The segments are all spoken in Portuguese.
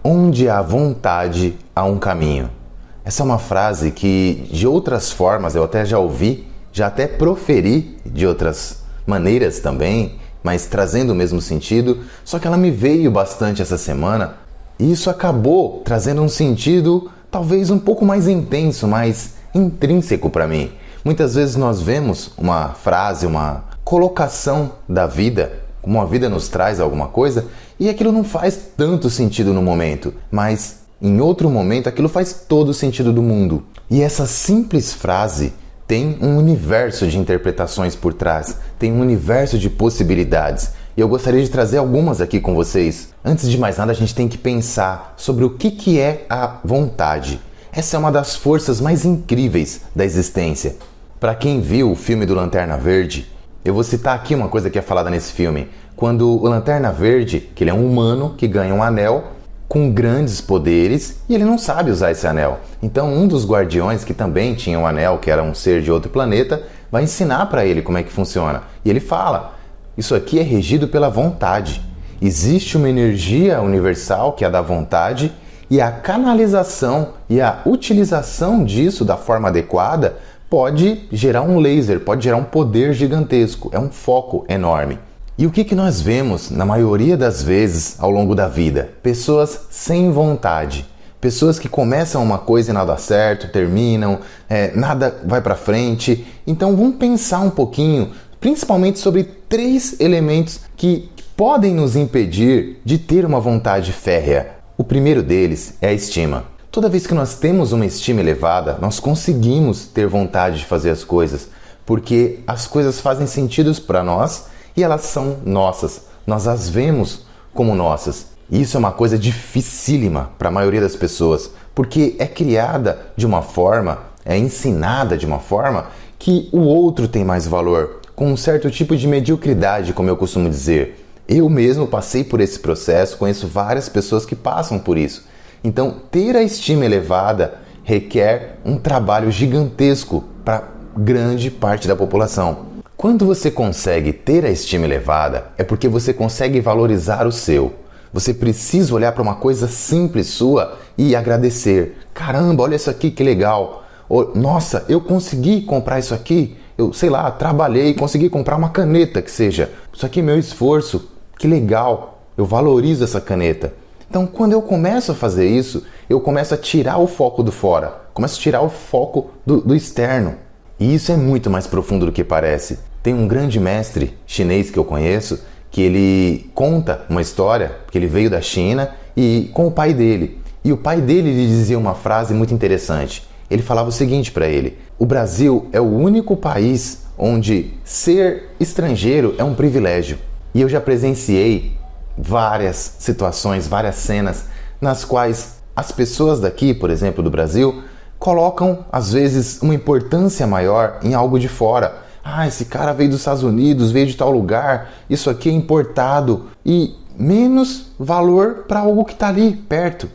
Onde há vontade, há um caminho. Essa é uma frase que, de outras formas, eu até já ouvi, já até proferi de outras maneiras também, mas trazendo o mesmo sentido, só que ela me veio bastante essa semana e isso acabou trazendo um sentido talvez um pouco mais intenso, mais intrínseco para mim. Muitas vezes nós vemos uma frase, uma colocação da vida, como a vida nos traz alguma coisa, e aquilo não faz tanto sentido no momento, mas em outro momento aquilo faz todo o sentido do mundo. E essa simples frase tem um universo de interpretações por trás, tem um universo de possibilidades. E eu gostaria de trazer algumas aqui com vocês. Antes de mais nada, a gente tem que pensar sobre o que é a vontade. Essa é uma das forças mais incríveis da existência. Para quem viu o filme do Lanterna Verde, eu vou citar aqui uma coisa que é falada nesse filme. Quando o Lanterna Verde, que ele é um humano que ganha um anel com grandes poderes e ele não sabe usar esse anel. Então um dos guardiões, que também tinha um anel, que era um ser de outro planeta, vai ensinar para ele como é que funciona. E ele fala, isso aqui é regido pela vontade. Existe uma energia universal que é a da vontade e a canalização e a utilização disso da forma adequada pode gerar um laser, pode gerar um poder gigantesco, é um foco enorme. E o que nós vemos na maioria das vezes ao longo da vida? Pessoas sem vontade, pessoas que começam uma coisa e nada dá certo, terminam, nada vai para frente. Então vamos pensar um pouquinho, principalmente sobre 3 elementos que podem nos impedir de ter uma vontade férrea. O primeiro deles é a estima. Toda vez que nós temos uma estima elevada, nós conseguimos ter vontade de fazer as coisas, porque as coisas fazem sentido para nós e elas são nossas. Nós as vemos como nossas. E isso é uma coisa dificílima para a maioria das pessoas, porque é criada de uma forma, é ensinada de uma forma que o outro tem mais valor, com um certo tipo de mediocridade, como eu costumo dizer. Eu mesmo passei por esse processo, conheço várias pessoas que passam por isso. Então, ter a estima elevada requer um trabalho gigantesco para grande parte da população. Quando você consegue ter a estima elevada, é porque você consegue valorizar o seu. Você precisa olhar para uma coisa simples sua e agradecer. Caramba, olha isso aqui, que legal. Nossa, eu consegui comprar isso aqui. Eu, sei lá, trabalhei e consegui comprar uma caneta que seja. Isso aqui é meu esforço. Que legal. Eu valorizo essa caneta. Então, quando eu começo a fazer isso, eu começo a tirar o foco do fora. Começo a tirar o foco do externo. E isso é muito mais profundo do que parece. Tem um grande mestre chinês que eu conheço, que ele conta uma história, que ele veio da China e com o pai dele. E o pai dele lhe dizia uma frase muito interessante. Ele falava o seguinte para ele: o Brasil é o único país onde ser estrangeiro é um privilégio. E eu já presenciei várias situações, várias cenas nas quais as pessoas daqui, por exemplo, do Brasil, colocam às vezes uma importância maior em algo de fora. Ah, esse cara veio dos Estados Unidos, veio de tal lugar, isso aqui é importado, e menos valor para algo que está ali perto.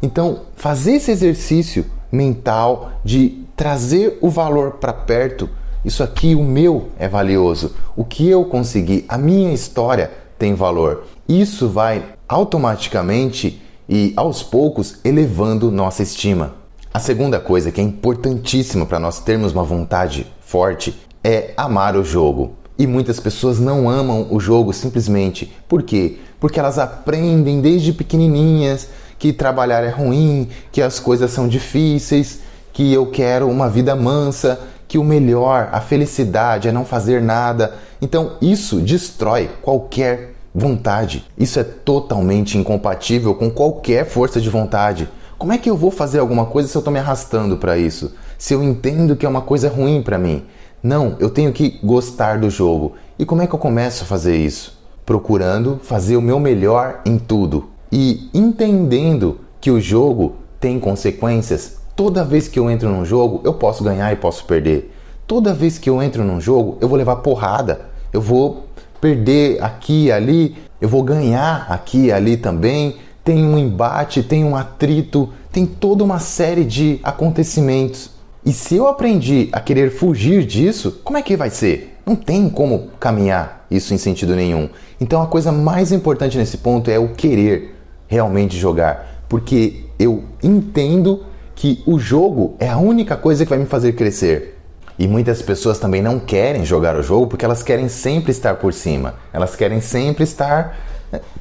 Então, fazer esse exercício mental de trazer o valor para perto, isso aqui, o meu é valioso, o que eu consegui, a minha história tem valor. Isso vai automaticamente e aos poucos elevando nossa estima. A segunda coisa que é importantíssima para nós termos uma vontade forte é amar o jogo. E muitas pessoas não amam o jogo simplesmente. Por quê? Porque elas aprendem desde pequenininhas que trabalhar é ruim, que as coisas são difíceis, que eu quero uma vida mansa, que o melhor, a felicidade é não fazer nada. Então isso destrói qualquer vontade. Isso é totalmente incompatível com qualquer força de vontade. Como é que eu vou fazer alguma coisa se eu estou me arrastando para isso? Se eu entendo que é uma coisa ruim para mim? Não, eu tenho que gostar do jogo. E como é que eu começo a fazer isso? Procurando fazer o meu melhor em tudo. E entendendo que o jogo tem consequências. Toda vez que eu entro num jogo, eu posso ganhar e posso perder. Toda vez que eu entro num jogo, eu vou levar porrada. Eu vou perder aqui e ali. Eu vou ganhar aqui e ali também. Tem um embate, tem um atrito, tem toda uma série de acontecimentos. E se eu aprendi a querer fugir disso, como é que vai ser? Não tem como caminhar isso em sentido nenhum. Então a coisa mais importante nesse ponto é o querer realmente jogar. porque eu entendo que o jogo é a única coisa que vai me fazer crescer. E muitas pessoas também não querem jogar o jogo porque elas querem sempre estar por cima. Elas querem sempre estar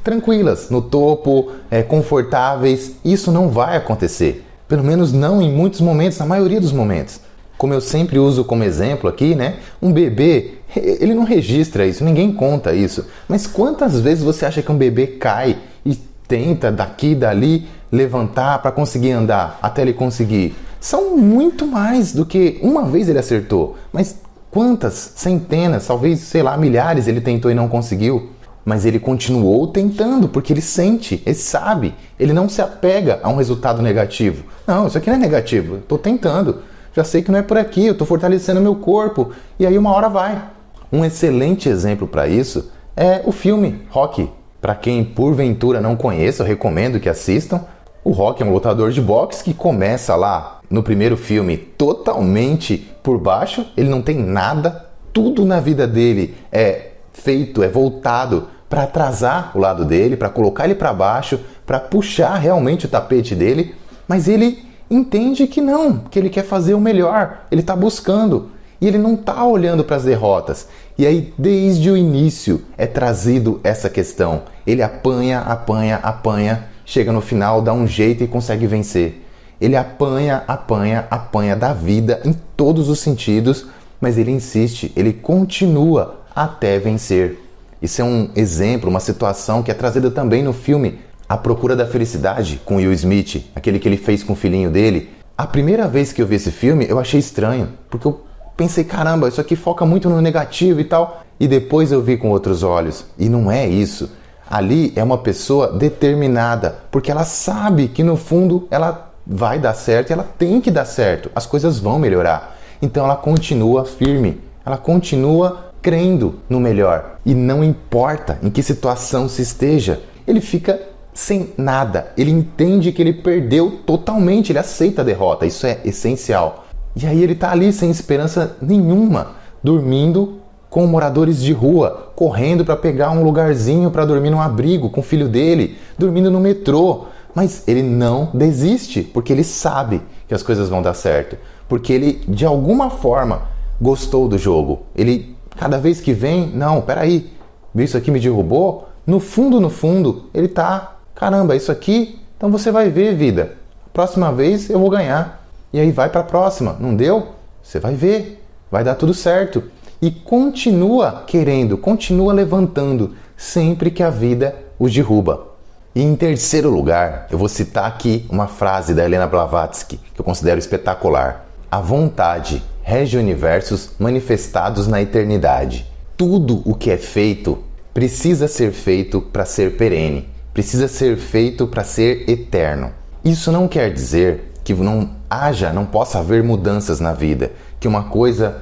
tranquilas, no topo, confortáveis. Isso não vai acontecer. Pelo menos não em muitos momentos, na maioria dos momentos. Como eu sempre uso como exemplo aqui, né? Um bebê, ele não registra isso, ninguém conta isso. Mas quantas vezes você acha que um bebê cai e tenta daqui e dali levantar para conseguir andar até ele conseguir? São muito mais do que uma vez ele acertou. Mas quantas centenas, talvez, sei lá, milhares ele tentou e não conseguiu? Mas ele continuou tentando, porque ele sente, ele sabe. Ele não se apega a um resultado negativo. Não, isso aqui não é negativo, eu estou tentando. Já sei que não é por aqui, eu estou fortalecendo meu corpo. E aí uma hora vai. Um excelente exemplo para isso é o filme Rocky. Para quem porventura não conheça, eu recomendo que assistam. O Rocky é um lutador de boxe que começa lá no primeiro filme totalmente por baixo. Ele não tem nada, tudo na vida dele é feito, é voltado para atrasar o lado dele, para colocar ele para baixo, para puxar realmente o tapete dele. Mas ele entende que não, que ele quer fazer o melhor, ele está buscando e ele não está olhando para as derrotas. E aí, desde o início, é trazido essa questão. Ele apanha, apanha, apanha, chega no final, dá um jeito e consegue vencer. Ele apanha, apanha, apanha da vida em todos os sentidos, mas ele insiste, ele continua até vencer. Isso é um exemplo, uma situação que é trazida também no filme A Procura da Felicidade, com Will Smith, aquele que ele fez com o filhinho dele. A primeira vez que eu vi esse filme, eu achei estranho, porque eu pensei, caramba, isso aqui foca muito no negativo e tal. E depois eu vi com outros olhos. E não é isso. Ali é uma pessoa determinada, porque ela sabe que no fundo ela vai dar certo e ela tem que dar certo. As coisas vão melhorar. Então ela continua firme, ela continua crendo no melhor. E não importa em que situação se esteja, ele fica sem nada. Ele entende que ele perdeu totalmente, ele aceita a derrota. Isso é essencial. E aí ele tá ali sem esperança nenhuma, dormindo com moradores de rua, correndo para pegar um lugarzinho para dormir num abrigo com o filho dele, dormindo no metrô. Mas ele não desiste, porque ele sabe que as coisas vão dar certo. Porque ele, de alguma forma, gostou do jogo. Ele, cada vez que vem, não, peraí, isso aqui me derrubou? No fundo, ele tá, caramba, isso aqui, então você vai ver, vida. Próxima vez eu vou ganhar. E aí vai para a próxima. Não deu? Você vai ver. Vai dar tudo certo. E continua querendo, continua levantando, sempre que a vida os derruba. E em terceiro lugar, eu vou citar aqui uma frase da Helena Blavatsky, que eu considero espetacular. A vontade rege universos manifestados na eternidade. Tudo o que é feito precisa ser feito para ser perene. Precisa ser feito para ser eterno. Isso não quer dizer que não possa haver mudanças na vida, que uma coisa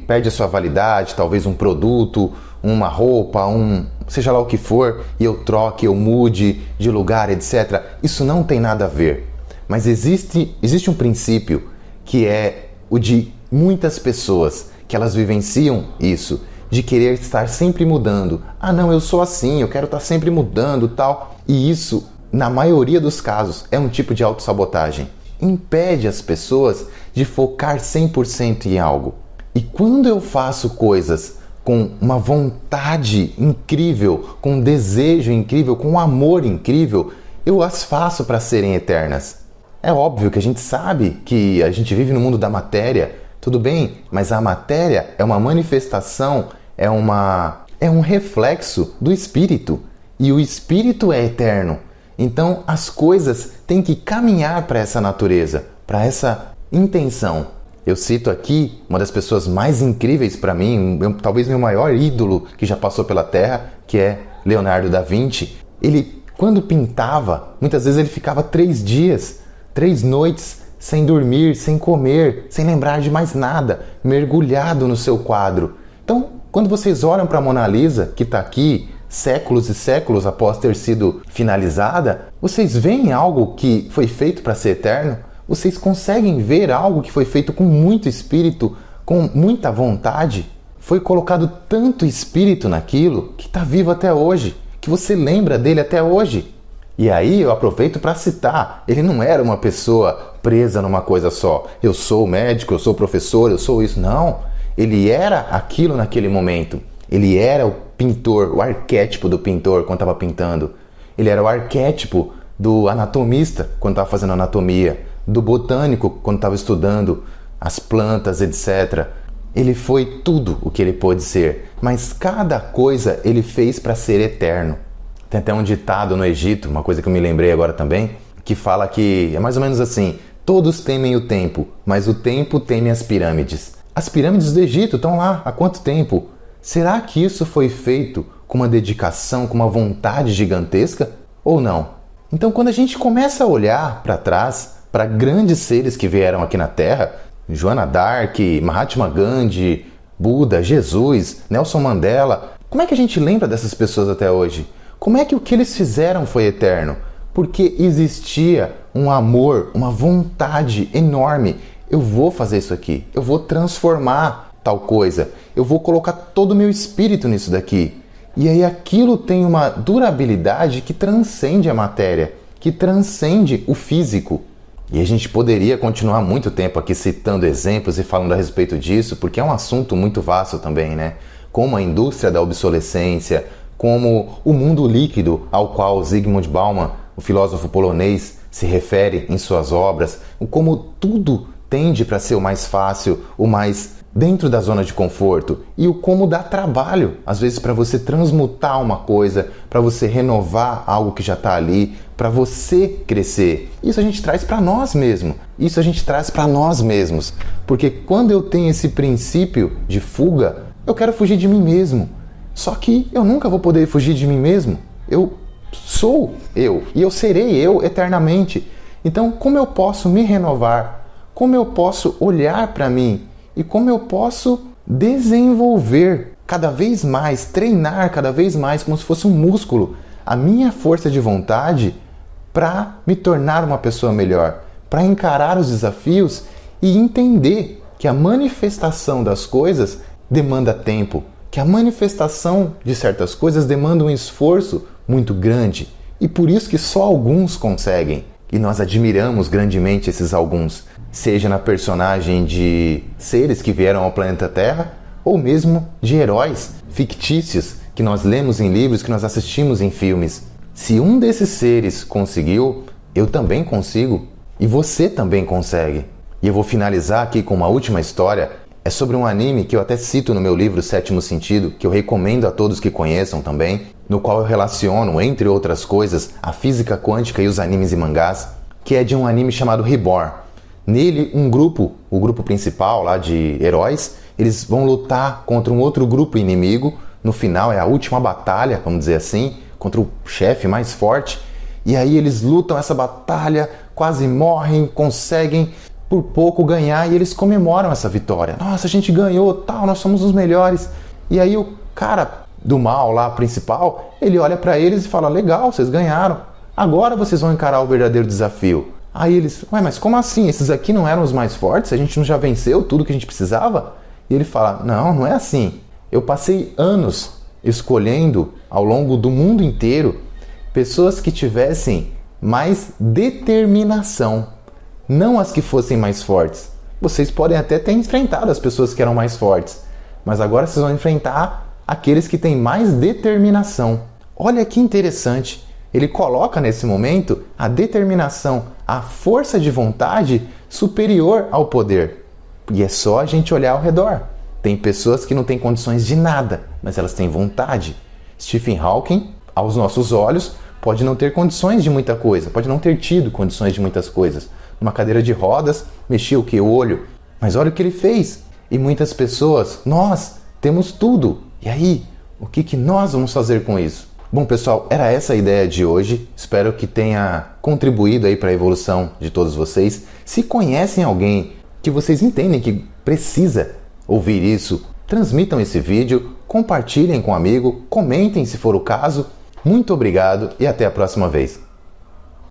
perde a sua validade, talvez um produto, uma roupa, seja lá o que for, e eu troque, eu mude de lugar, etc. Isso não tem nada a ver. Mas existe um princípio que é o de muitas pessoas, que elas vivenciam isso, de querer estar sempre mudando. Ah, não, eu sou assim, eu quero estar sempre mudando, tal. E isso, na maioria dos casos, é um tipo de autossabotagem. Impede as pessoas de focar 100% em algo. E quando eu faço coisas com uma vontade incrível, com um desejo incrível, com um amor incrível, eu as faço para serem eternas. É óbvio que a gente sabe que a gente vive no mundo da matéria, tudo bem, mas a matéria é uma manifestação, é um reflexo do espírito. E o espírito é eterno. Então as coisas têm que caminhar para essa natureza, para essa intenção. Eu cito aqui uma das pessoas mais incríveis para mim, talvez meu maior ídolo que já passou pela Terra, que é Leonardo da Vinci. Ele, quando pintava, muitas vezes ele ficava 3 dias, 3 noites, sem dormir, sem comer, sem lembrar de mais nada, mergulhado no seu quadro. Então, quando vocês olham para a Mona Lisa, que está aqui, séculos e séculos após ter sido finalizada, vocês veem algo que foi feito para ser eterno? Vocês conseguem ver algo que foi feito com muito espírito, com muita vontade? Foi colocado tanto espírito naquilo que está vivo até hoje, que você lembra dele até hoje. E aí eu aproveito para citar, ele não era uma pessoa presa numa coisa só. Eu sou médico, eu sou professor, eu sou isso. Não, ele era aquilo naquele momento. Ele era o pintor, o arquétipo do pintor quando estava pintando. Ele era o arquétipo do anatomista quando estava fazendo anatomia, do botânico quando estava estudando as plantas, etc. Ele foi tudo o que ele pôde ser, mas cada coisa ele fez para ser eterno. Tem até um ditado no Egito, uma coisa que eu me lembrei agora também, que fala que é mais ou menos assim: todos temem o tempo, mas o tempo teme as pirâmides. As pirâmides do Egito estão lá há quanto tempo? Será que isso foi feito com uma dedicação, com uma vontade gigantesca? Ou não? Então, quando a gente começa a olhar para trás, para grandes seres que vieram aqui na Terra, Joana d'Arc, Mahatma Gandhi, Buda, Jesus, Nelson Mandela, como é que a gente lembra dessas pessoas até hoje? Como é que o que eles fizeram foi eterno? Porque existia um amor, uma vontade enorme. Eu vou fazer isso aqui, eu vou transformar tal coisa, eu vou colocar todo o meu espírito nisso daqui. E aí aquilo tem uma durabilidade que transcende a matéria, que transcende o físico. E a gente poderia continuar muito tempo aqui citando exemplos e falando a respeito disso, porque é um assunto muito vasto também, né? Como a indústria da obsolescência, como o mundo líquido ao qual Zygmunt Bauman, o filósofo polonês, se refere em suas obras, como tudo tende para ser o mais fácil, o mais dentro da zona de conforto, e o como dá trabalho, às vezes, para você transmutar uma coisa, para você renovar algo que já está ali, para você crescer. Isso a gente traz para nós mesmos, isso a gente traz para nós mesmos, porque quando eu tenho esse princípio de fuga, eu quero fugir de mim mesmo, só que eu nunca vou poder fugir de mim mesmo. Eu sou eu, e eu serei eu eternamente. Então, como eu posso me renovar? Como eu posso olhar para mim? E como eu posso desenvolver cada vez mais, treinar cada vez mais, como se fosse um músculo, a minha força de vontade para me tornar uma pessoa melhor, para encarar os desafios e entender que a manifestação das coisas demanda tempo, que a manifestação de certas coisas demanda um esforço muito grande, e por isso que só alguns conseguem. E nós admiramos grandemente esses alguns, seja na personagem de seres que vieram ao planeta Terra, ou mesmo de heróis fictícios que nós lemos em livros, que nós assistimos em filmes. Se um desses seres conseguiu, eu também consigo, e você também consegue. E eu vou finalizar aqui com uma última história. É sobre um anime que eu até cito no meu livro Sétimo Sentido, que eu recomendo a todos que conheçam também, no qual eu relaciono, entre outras coisas, a física quântica e os animes e mangás, que é de um anime chamado Reborn. Nele, um grupo, o grupo principal lá de heróis, eles vão lutar contra um outro grupo inimigo. No final é a última batalha, vamos dizer assim, contra o chefe mais forte. E aí eles lutam essa batalha, quase morrem, conseguem por pouco ganhar e eles comemoram essa vitória. Nossa, a gente ganhou, tal, nós somos os melhores. E aí o cara do mal lá, principal, ele olha pra eles e fala: legal, vocês ganharam, agora vocês vão encarar o verdadeiro desafio. Aí eles: ué, mas como assim? Esses aqui não eram os mais fortes? A gente não já venceu tudo que a gente precisava? E ele fala: não, não é assim. Eu passei anos escolhendo ao longo do mundo inteiro pessoas que tivessem mais determinação, não as que fossem mais fortes. Vocês podem até ter enfrentado as pessoas que eram mais fortes, mas agora vocês vão enfrentar aqueles que têm mais determinação. Olha que interessante. Ele coloca nesse momento a determinação, a força de vontade superior ao poder. E é só a gente olhar ao redor. Tem pessoas que não têm condições de nada, mas elas têm vontade. Stephen Hawking, aos nossos olhos, pode não ter condições de muita coisa, pode não ter tido condições de muitas coisas. Numa cadeira de rodas, mexia o que? O olho. Mas olha o que ele fez. E muitas pessoas, nós temos tudo. E aí, o que nós vamos fazer com isso? Bom, pessoal, era essa a ideia de hoje. Espero que tenha contribuído aí para a evolução de todos vocês. Se conhecem alguém que vocês entendem que precisa ouvir isso, transmitam esse vídeo, compartilhem com um amigo, comentem se for o caso. Muito obrigado e até a próxima vez.